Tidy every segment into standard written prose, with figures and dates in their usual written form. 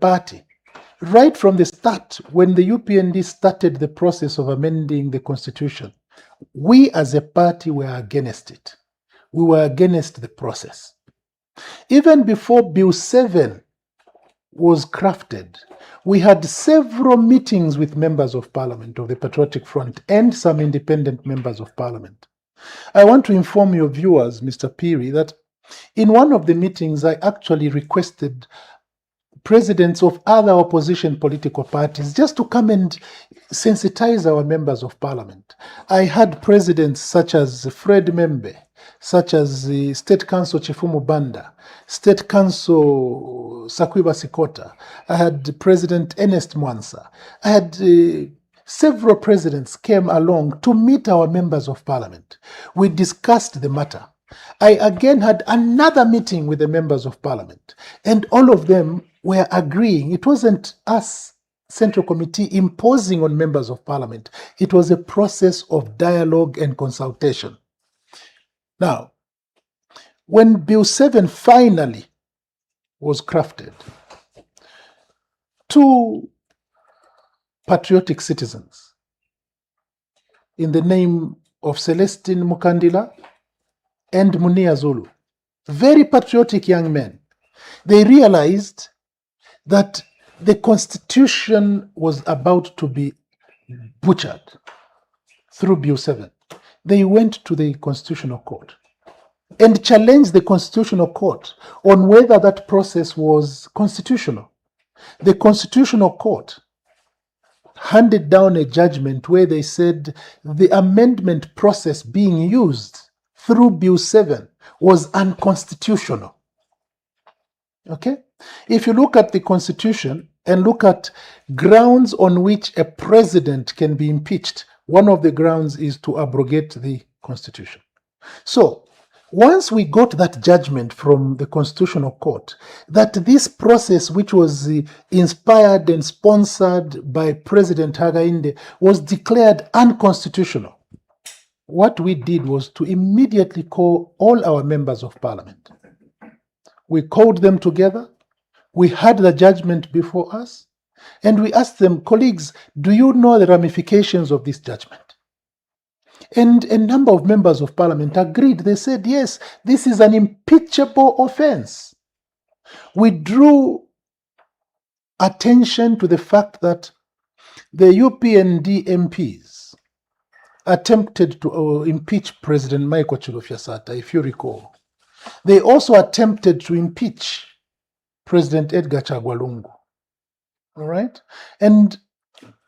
party, right from the start, when the UPND started the process of amending the constitution, we as a party were against it. We were against the process. Even before Bill 7 was crafted, we had several meetings with members of parliament of the Patriotic Front and some independent members of parliament. I want to inform your viewers, Mr. Piri, that in one of the meetings, I actually requested presidents of other opposition political parties just to come and sensitize our members of parliament. I had presidents such as Fred Membe, such as the State Council Chifumu Banda, State Council Sakwiba Sikota. I had President Ernest Mwansa. I had several presidents came along to meet our members of parliament. We discussed the matter. I again had another meeting with the members of parliament, and all of them were agreeing. It wasn't us, Central Committee, imposing on members of parliament. It was a process of dialogue and consultation. Now, when Bill 7 finally was crafted, two patriotic citizens, in the name of Celestine Mukandila and Munia Zulu, very patriotic young men, they realized that the constitution was about to be butchered through Bill 7. They went to the Constitutional Court and challenged the Constitutional Court on whether that process was constitutional. The Constitutional Court handed down a judgment where they said the amendment process being used through Bill 7 was unconstitutional. Okay? If you look at the Constitution and look at grounds on which a president can be impeached, one of the grounds is to abrogate the Constitution. So, once we got that judgment from the Constitutional Court, that this process, which was inspired and sponsored by President Hakainde, was declared unconstitutional, what we did was to immediately call all our members of parliament. We called them together, we had the judgment before us, and we asked them, colleagues, do you know the ramifications of this judgment? And a number of members of parliament agreed. They said, yes, this is an impeachable offense. We drew attention to the fact that the UPND MPs attempted to impeach President Michael Chilufya Sata, if you recall. They also attempted to impeach President Edgar Chagwa Lungu. All right? And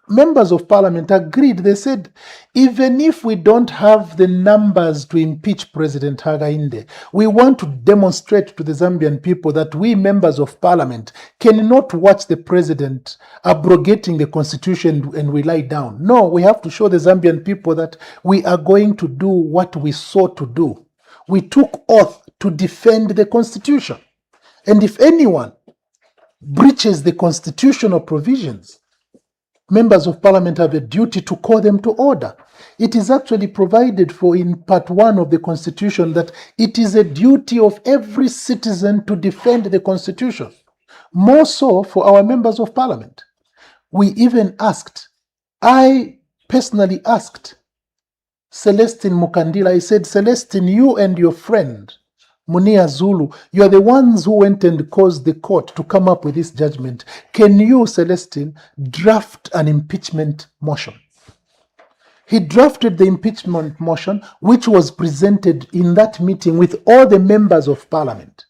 members of parliament agreed. They said, even if we don't have the numbers to impeach President Hakainde, we want to demonstrate to the Zambian people that we members of parliament cannot watch the president abrogating the constitution and we lie down. No, we have to show the Zambian people that we are going to do what we sought to do. We took oath to defend the constitution. And if anyone breaches the constitutional provisions, members of parliament have a duty to call them to order. It is actually provided for in part 1 of the constitution that it is a duty of every citizen to defend the constitution. More so for our members of parliament. We even asked, I personally asked Celestine Mukandila, I said, Celestine, you and your friend Munia Zulu, you are the ones who went and caused the court to come up with this judgment. Can you, Celestine, draft an impeachment motion? He drafted the impeachment motion, which was presented in that meeting with all the members of parliament.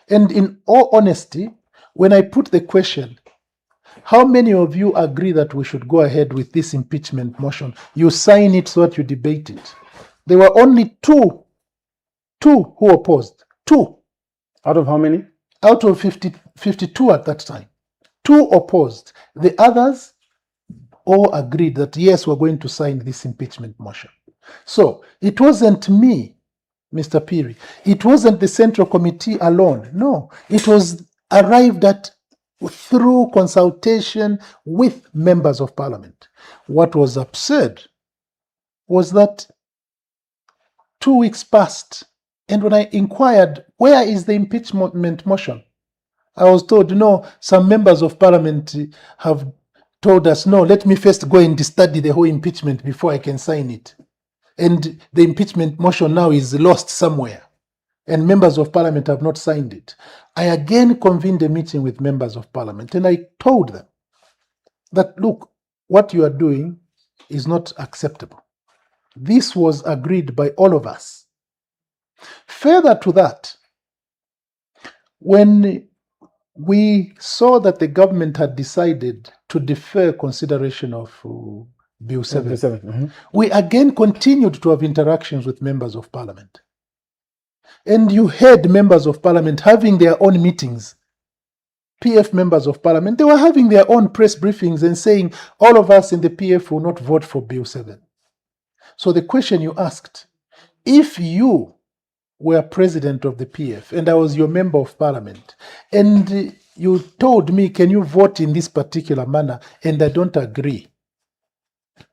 And in all honesty, when I put the question, how many of you agree that we should go ahead with this impeachment motion? You sign it so that you debate it. There were only two who opposed. 2. Out of how many? Out of 52 at that time. 2 opposed. The others all agreed that yes, we're going to sign this impeachment motion. So it wasn't me, Mr. Piri. It wasn't the Central Committee alone. No, it was arrived at through consultation with members of parliament. What was absurd was that 2 weeks passed, and when I inquired, where is the impeachment motion? I was told, some members of parliament have told us, no, let me first go and study the whole impeachment before I can sign it. And the impeachment motion now is lost somewhere, and members of parliament have not signed it. I again convened a meeting with members of parliament, and I told them that, look, what you are doing is not acceptable. This was agreed by all of us. Further to that, when we saw that the government had decided to defer consideration of Bill 7, we again continued to have interactions with members of parliament. And you heard members of parliament having their own meetings. PF members of parliament, they were having their own press briefings and saying, all of us in the PF will not vote for Bill 7. So the question you asked, if you were president of the PF and I was your member of parliament, and you told me, can you vote in this particular manner, and I don't agree,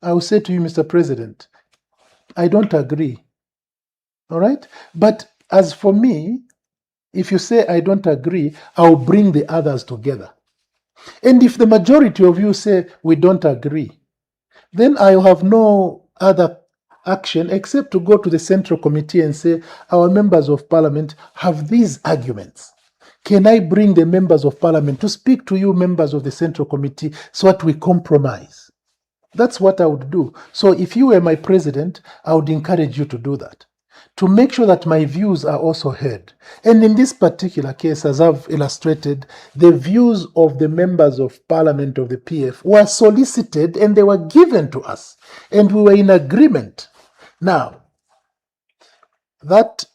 I will say to you, Mr. President, I don't agree. All right? But as for me, if you say I don't agree, I'll bring the others together. And if the majority of you say we don't agree, then I'll have no other action except to go to the Central Committee and say, our members of parliament have these arguments. Can I bring the members of parliament to speak to you, members of the Central Committee, so that we compromise? That's what I would do. So if you were my president, I would encourage you to do that, to make sure that my views are also heard. And in this particular case, as I've illustrated, the views of the members of parliament of the PF were solicited and they were given to us, and we were in agreement. Now, that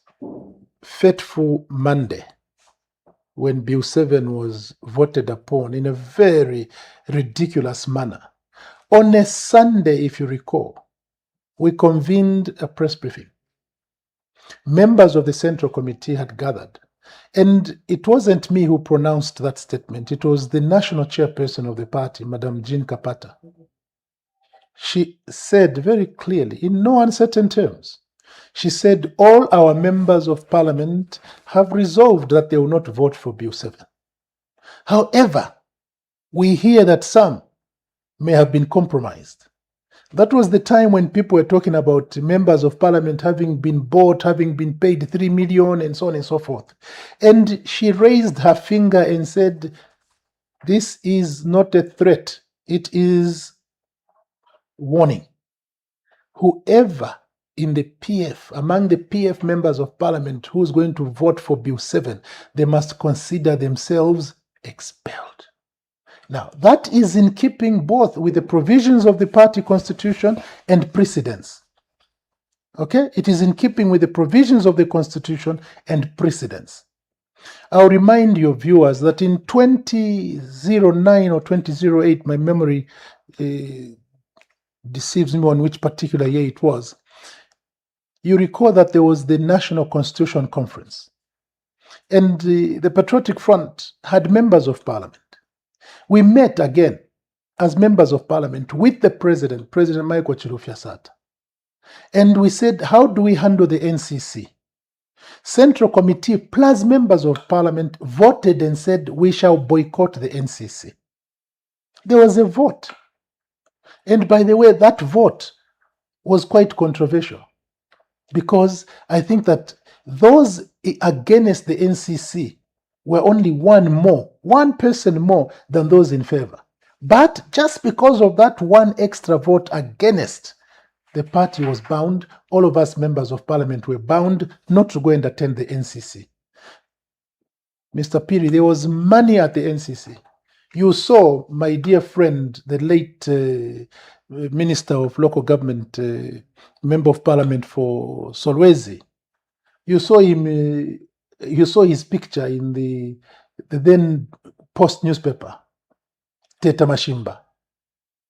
fateful Monday, when Bill 7 was voted upon in a very ridiculous manner, on a Sunday, if you recall, we convened a press briefing. Members of the Central Committee had gathered, and it wasn't me who pronounced that statement. It was the national chairperson of the party, Madam Jean Kapata. She said very clearly, in no uncertain terms, she said, all our members of parliament have resolved that they will not vote for Bill 7. However, we hear that some may have been compromised. That was the time when people were talking about members of parliament having been bought, having been paid 3 million, and so on and so forth. And she raised her finger and said, this is not a threat, it is warning. Whoever in the PF, among the PF members of parliament who's going to vote for Bill 7, they must consider themselves expelled. Now, that is in keeping both with the provisions of the party constitution and precedents. Okay? It is in keeping with the provisions of the constitution and precedents. I'll remind your viewers that in 2009 or 2008, my memory deceives me on which particular year it was, you recall that there was the National Constitution Conference. And the Patriotic Front had members of parliament. We met again as members of parliament with the president, President Michael Chilufya-Sata. And we said, how do we handle the NCC? Central Committee plus members of parliament voted and said, we shall boycott the NCC. There was a vote. And by the way, that vote was quite controversial, because I think that those against the NCC were only one person more than those in favor. But just because of that one extra vote against, the party was bound. All of us members of parliament were bound not to go and attend the NCC. Mr. Piri, there was money at the NCC. You saw my dear friend, the late Minister of Local Government, Member of Parliament for Solwezi. You saw him. You saw his picture in the then Post newspaper, Teta Mashimba.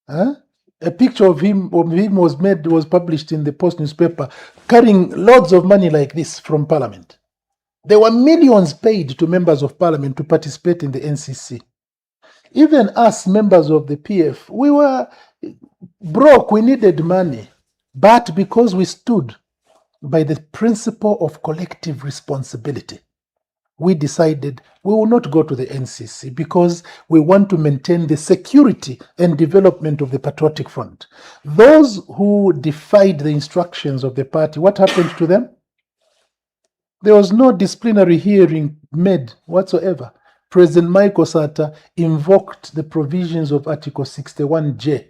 A picture of him was published in the Post newspaper, carrying loads of money like this from Parliament. There were millions paid to members of Parliament to participate in the NCC. Even us, members of the PF, we were broke, we needed money. But because we stood by the principle of collective responsibility, we decided we will not go to the NCC because we want to maintain the security and development of the Patriotic Front. Those who defied the instructions of the party, what happened to them? There was no disciplinary hearing made whatsoever. President Michael Sata invoked the provisions of Article 61J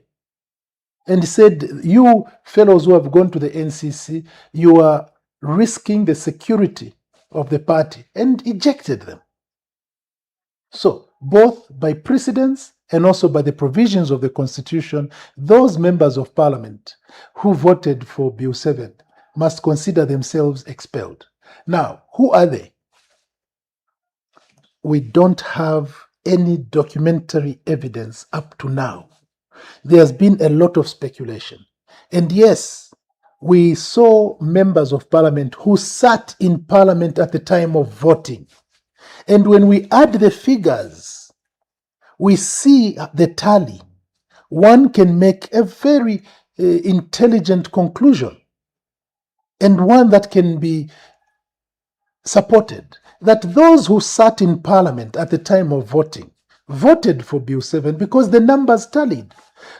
and said, you fellows who have gone to the NCC, you are risking the security of the party, and ejected them. So, both by precedence and also by the provisions of the Constitution, those members of Parliament who voted for Bill 7 must consider themselves expelled. Now, who are they? We don't have any documentary evidence up to now. There's been a lot of speculation. And yes, we saw members of Parliament who sat in Parliament at the time of voting. And when we add the figures, we see the tally. One can make a very intelligent conclusion, and one that can be supported, that those who sat in Parliament at the time of voting voted for Bill 7 because the numbers tallied.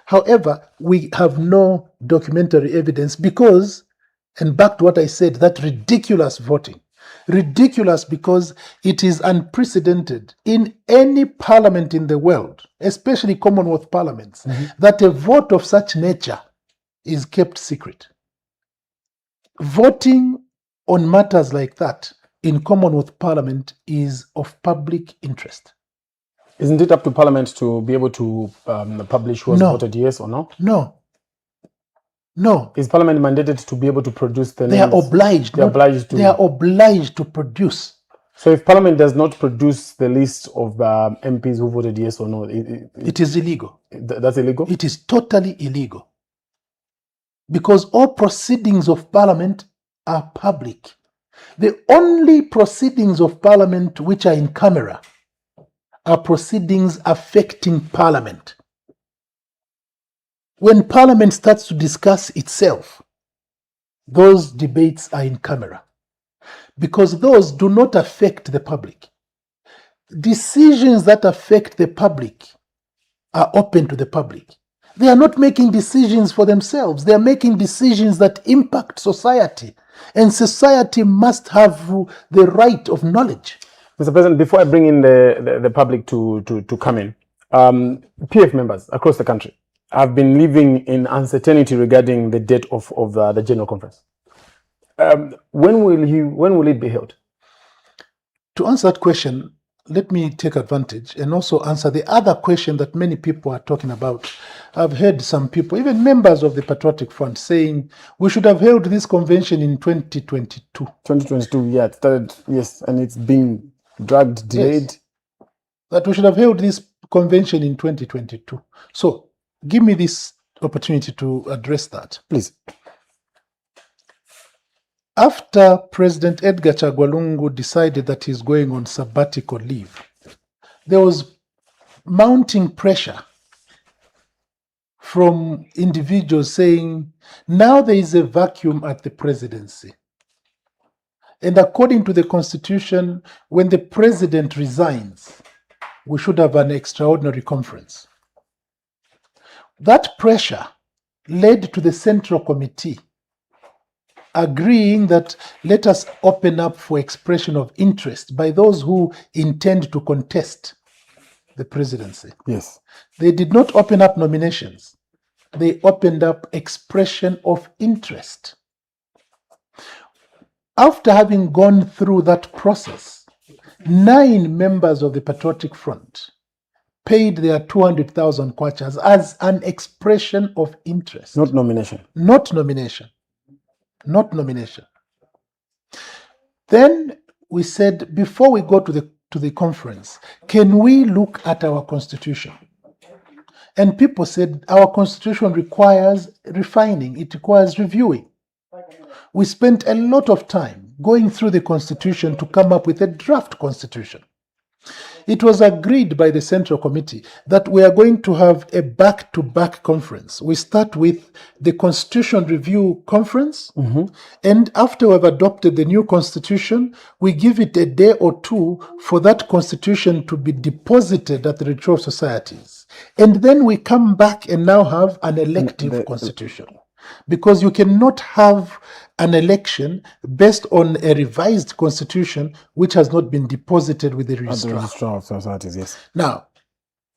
However, we have no documentary evidence because, and back to what I said, that ridiculous voting. Ridiculous because it is unprecedented in any parliament in the world, especially Commonwealth parliaments, that a vote of such nature is kept secret. Voting on matters like that in Commonwealth Parliament is of public interest. Isn't it up to Parliament to be able to publish who has voted yes or no? No. Is Parliament mandated to be able to produce the names? They are obliged. They are obliged to produce. So if Parliament does not produce the list of MPs who voted yes or no, it is illegal. That's illegal? It is totally illegal. Because all proceedings of Parliament are public. The only proceedings of Parliament which are in camera are proceedings affecting Parliament. When Parliament starts to discuss itself, those debates are in camera because those do not affect the public. Decisions that affect the public are open to the public. They are not making decisions for themselves. They are making decisions that impact society, and society must have the right of knowledge. Mr. President, before I bring in the public to come in, PF members across the country have been living in uncertainty regarding the date of the General Conference. When will it be held? To answer that question, let me take advantage and also answer the other question that many people are talking about. I've heard some people, even members of the Patriotic Front, saying we should have held this convention in 2022. 2022, yeah, it started, yes, and it's been dragged, delayed. Yes, that we should have held this convention in 2022. So, give me this opportunity to address that. Please. After President Edgar Chagwa Lungu decided that he's going on sabbatical leave, there was mounting pressure from individuals saying, now there is a vacuum at the presidency. And according to the Constitution, when the president resigns, we should have an extraordinary conference. That pressure led to the Central Committee agreeing that let us open up for expression of interest by those who intend to contest the presidency. Yes. They did not open up nominations. They opened up expression of interest. After having gone through that process, 9 members of the Patriotic Front paid their 200,000 kwachas as an expression of interest. Not nomination. Not nomination. Not nomination. Then we said, before we go to the conference, can we look at our constitution? And people said, our constitution requires refining, it requires reviewing. We spent a lot of time going through the constitution to come up with a draft constitution. It was agreed by the Central Committee that we are going to have a back-to-back conference. We start with the Constitution Review Conference, and after we've adopted the new Constitution, we give it a day or two for that Constitution to be deposited at the Registry of Societies. And then we come back and now have an elective Constitution. Because you cannot have an election based on a revised constitution which has not been deposited with the At the registrar. Registrar of Societies, yes. Now,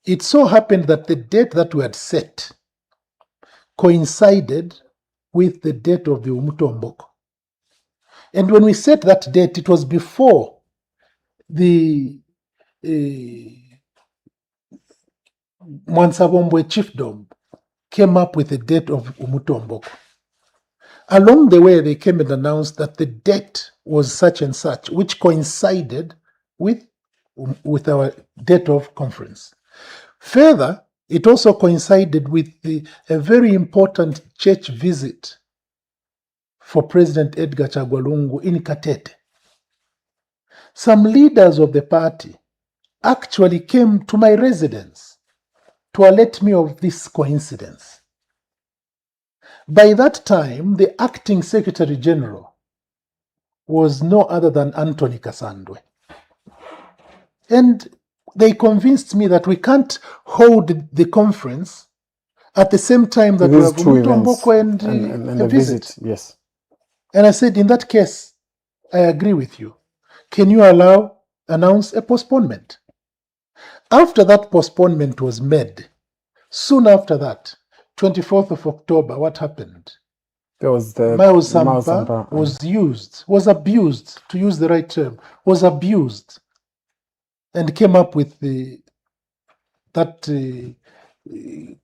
it so happened that the date that we had set coincided with the date of the Umutomboko. And when we set that date, it was before the Mwansabombwe chiefdom came up with the date of Umutomboko. Along the way, they came and announced that the date was such and such, which coincided with our date of conference. Further, it also coincided with a very important church visit for President Edgar Chagwa Lungu in Katete. Some leaders of the party actually came to my residence to alert me of this coincidence. By that time, the acting Secretary General was no other than Anthony Kasandwe. And they convinced me that we can't hold the conference at the same time that we have Umutomboko and a visit. Yes. And I said, in that case, I agree with you. Can you announce a postponement? After that postponement was made, soon after that, 24th of October, what happened? There was the Miles Sampa was abused, to use the right term, was abused, and came up with that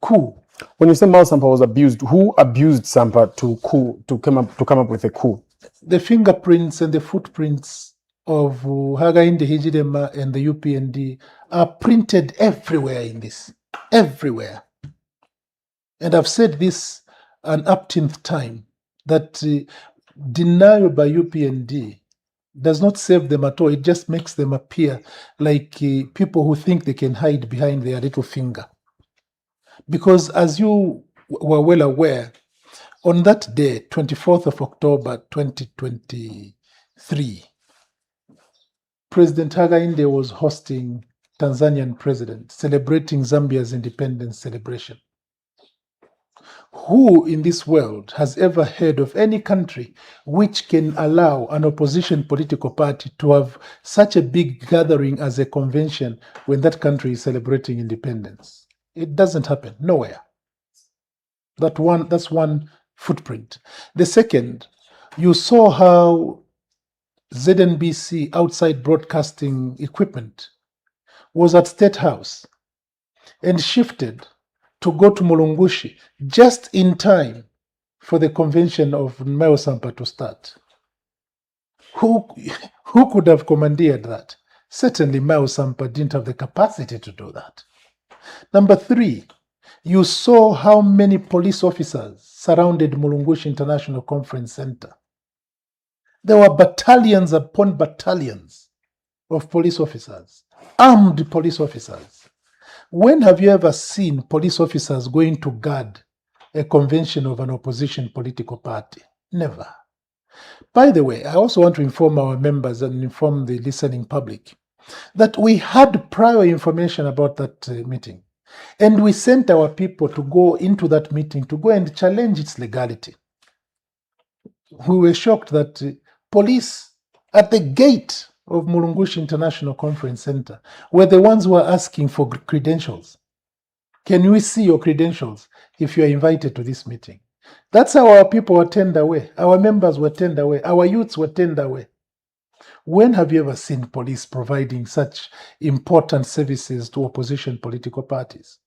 coup. When you say Miles Sampa was abused, who abused Sampa to come up with a coup? The fingerprints and the footprints of Hakainde Hichilema and the UPND are printed everywhere in this, everywhere. And I've said this an upteenth time, that denial by UPND does not save them at all. It just makes them appear like people who think they can hide behind their little finger. Because as you were well aware, on that day, 24th of October 2023, President Hakainde was hosting Tanzanian president, celebrating Zambia's independence celebration. Who in this world has ever heard of any country which can allow an opposition political party to have such a big gathering as a convention when that country is celebrating independence? It doesn't happen, nowhere. That's one footprint. The second, you saw how ZNBC outside broadcasting equipment was at State House and shifted to go to Mulungushi just in time for the convention of Miles Sampa to start. Who could have commandeered that? Certainly Miles Sampa didn't have the capacity to do that. Number three, you saw how many police officers surrounded Mulungushi International Conference Center. There were battalions upon battalions of police officers, armed police officers. When have you ever seen police officers going to guard a convention of an opposition political party? Never. By the way, I also want to inform our members and inform the listening public that we had prior information about that meeting. And we sent our people to go into that meeting to go and challenge its legality. We were shocked that police at the gate of Mulungushi International Conference Center were the ones who were asking for credentials. Can we see your credentials if you are invited to this meeting? That's how our people were turned away. Our members were turned away. Our youths were turned away. When have you ever seen police providing such important services to opposition political parties?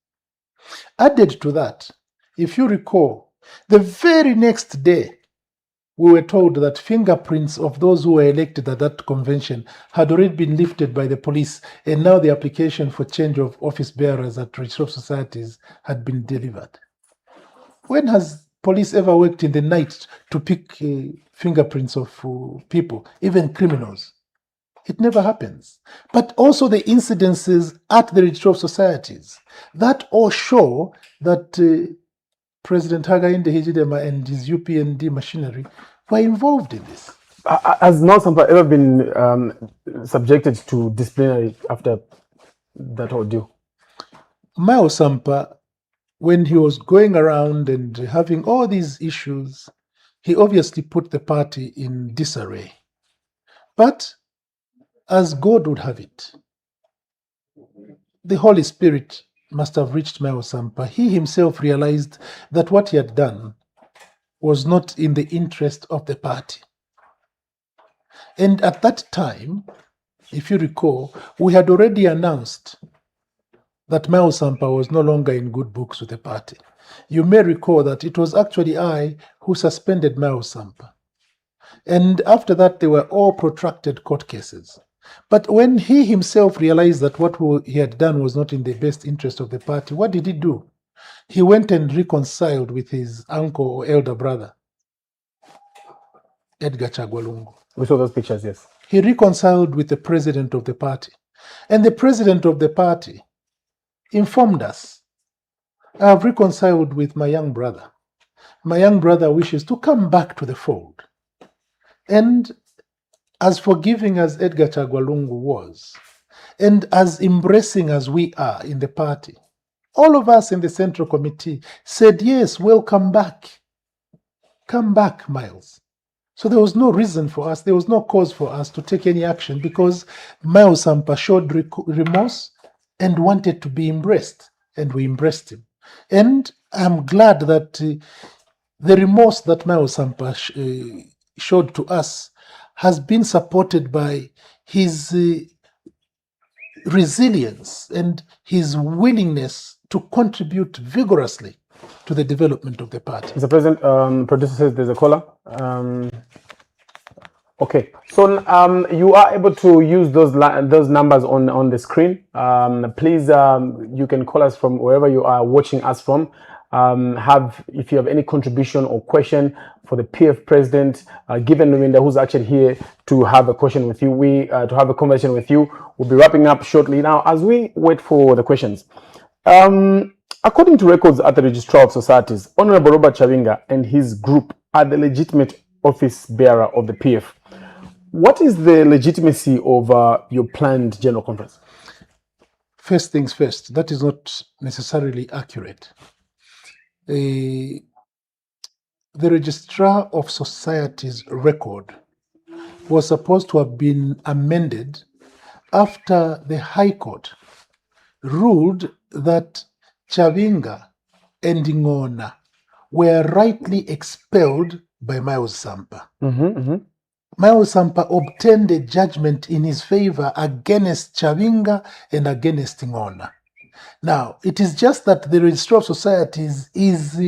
Added to that, if you recall, the very next day, we were told that fingerprints of those who were elected at that convention had already been lifted by the police, and now the application for change of office bearers at Registry of Societies had been delivered. When has police ever worked in the night to pick fingerprints of people, even criminals? It never happens. But also the incidences at the Registry of Societies, that all show that President Hakainde Hichilema and his UPND machinery were involved in this. Has Miles Sampa ever been subjected to disciplinary after that ordeal? Miles Sampa, when he was going around and having all these issues, he obviously put the party in disarray. But as God would have it, the Holy Spirit must have reached Miles Sampa. He himself realized that what he had done was not in the interest of the party. And at that time, if you recall, we had already announced that Miles Sampa was no longer in good books with the party. You may recall that it was actually I who suspended Miles Sampa. And after that, they were all protracted court cases. But when he himself realized that what he had done was not in the best interest of the party, what did he do? He went and reconciled with his uncle or elder brother, Edgar Chagwalungu. We saw those pictures, yes. He reconciled with the president of the party. And the president of the party informed us, I have reconciled with my young brother. My young brother wishes to come back to the fold. And as forgiving as Edgar Chagwalungu was, and as embracing as we are in the party, all of us in the Central Committee said, yes, welcome back. Come back, Miles. So there was no reason for us, there was no cause for us to take any action because Miles Sampa showed remorse and wanted to be embraced, and we embraced him. And I'm glad that the remorse that Miles Sampa showed to us has been supported by his resilience and his willingness to contribute vigorously to the development of the party. Mr. President, producer says there's a caller. Okay, so you are able to use those numbers on the screen. Please, you can call us from wherever you are watching us from. If you have any contribution or question for the PF president, given Lubinda, who's actually here to have a question with you, to have a conversation with you. We'll be wrapping up shortly now as we wait for the questions. According to records at the Registrar of Societies, Honorable Robert Chavinga and his group are the legitimate office bearer of the PF. What is the legitimacy of your planned general conference? First things first, that is not necessarily accurate. The Registrar of Societies record was supposed to have been amended after the High Court ruled that Chavinga and Ngona were rightly expelled by Miles Sampa. Miles Sampa obtained a judgment in his favor against Chavinga and against Ngona. Now, it is just that the Registrar of Societies is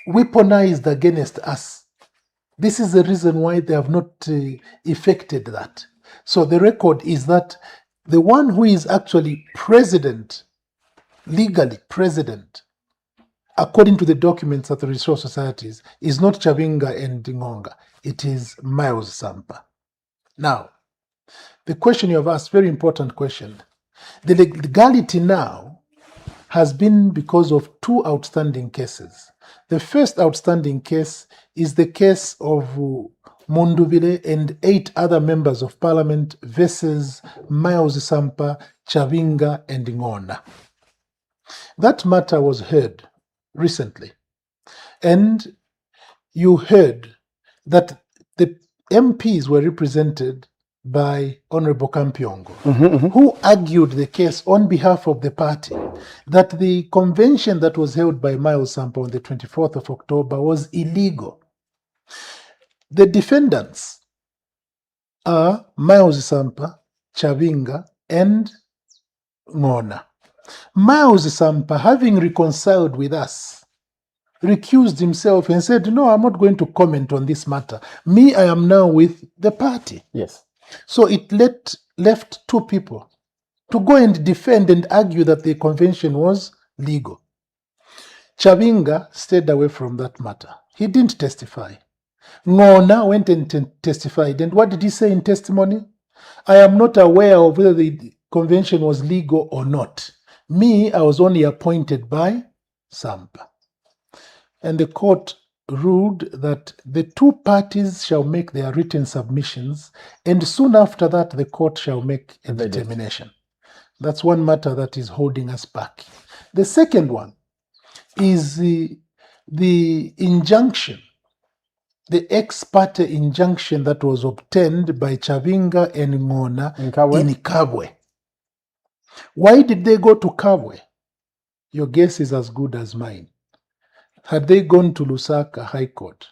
weaponized against us. This is the reason why they have not effected that. So the record is that the one who is actually president, legally president, according to the documents at the Registrar of Societies, is not Chavinga and Ngonga. It is Miles Sampa. Now, the question you have asked, very important question. The legality now has been because of two outstanding cases. The first outstanding case is the case of Mondubile and 8 other members of parliament versus Miles Sampa, Chavinga, and Ngona. That matter was heard recently. And you heard that the MPs were represented by Honorable Kampiongo, who argued the case on behalf of the party that the convention that was held by Miles Sampa on the 24th of October was illegal. The defendants are Miles Sampa, Chavinga, and Ngona. Miles Sampa, having reconciled with us, recused himself and said, no, I'm not going to comment on this matter. Me, I am now with the party. Yes. So it left 2 people to go and defend and argue that the convention was legal. Chavinga stayed away from that matter. He didn't testify. Ngona went and testified. And what did he say in testimony? I am not aware of whether the convention was legal or not. Me, I was only appointed by Sampa. And the court ruled that the two parties shall make their written submissions, and soon after that, the court shall make a determination. That's one matter that is holding us back. The second one is the injunction, the ex parte injunction that was obtained by Chavinga and Ngona in Kabwe. Why did they go to Kabwe? Your guess is as good as mine. Had they gone to Lusaka High Court,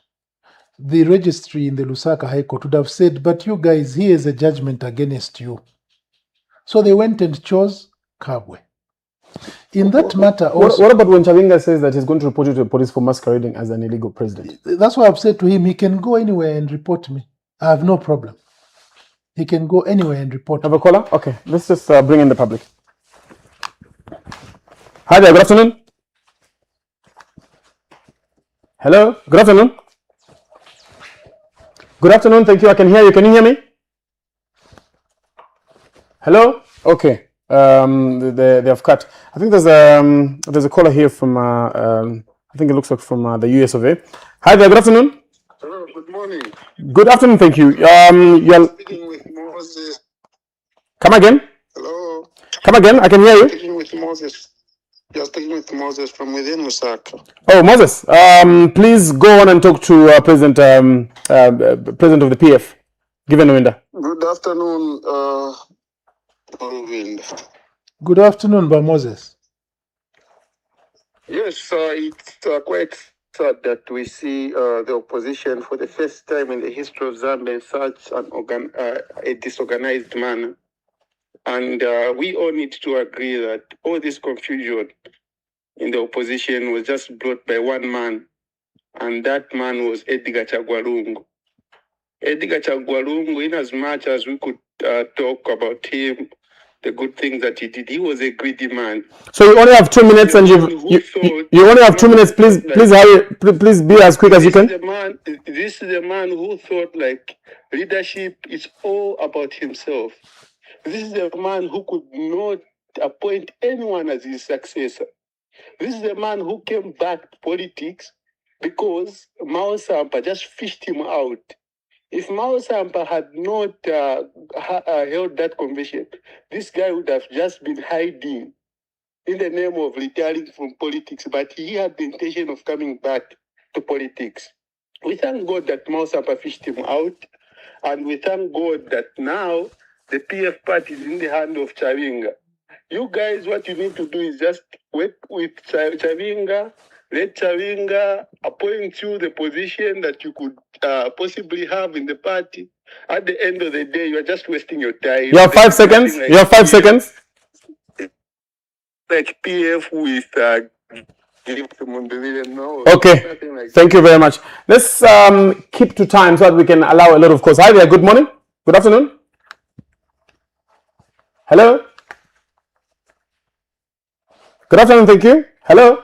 the registry in the Lusaka High Court would have said, but you guys, here is a judgment against you. So they went and chose Kabwe. In that matter also... What about when Chavinga says that he's going to report you to the police for masquerading as an illegal president? That's why I've said to him, he can go anywhere and report me. I have no problem. He can go anywhere and report me. Have a caller? Okay, let's just bring in the public. Hi there, good afternoon. Hello, good afternoon. Good afternoon, thank you. I can hear you. Can you hear me? Hello? Okay. They have cut. I think there's a caller here from I think it looks like from the US of A. Hi there, good afternoon. Hello, good morning. Good afternoon, thank you. You're Speaking with Moses. Come again? Hello. Come again, I can hear you. Speaking with Moses. You're speaking with Moses from within Lusaka. Oh, Moses, please go on and talk to President of the PF, given Lubinda. Good afternoon, Lubinda. Good afternoon, Moses. Yes, it's quite sad that we see the opposition for the first time in the history of Zambia in such a disorganized manner. And we all need to agree that all this confusion in the opposition was just brought by one man, and that man was Edgar Chagwalungu. Edgar Chagwalungu, in as much as we could talk about him, the good things that he did, he was a greedy man. So you only have 2 minutes, and you only have 2 minutes. Please hurry. Please be as quick as you can. This is the man who thought like leadership is all about himself. This is a man who could not appoint anyone as his successor. This is a man who came back to politics because Miles Sampa just fished him out. If Miles Sampa had not held that convention, this guy would have just been hiding in the name of retiring from politics, but he had the intention of coming back to politics. We thank God that Miles Sampa fished him out, and we thank God that now the PF party is in the hand of Chavinga. You guys, what you need to do is just work with Chavinga, let Chavinga appoint you the position that you could possibly have in the party. At the end of the day, you are just wasting your time. You have 5 seconds. Like you have 5 seconds. Like PF with Okay. Like thank you very much. Let's keep to time so that we can allow a lot of calls. Hi there. Good morning. Good afternoon. Hello. Good afternoon. Thank you. Hello.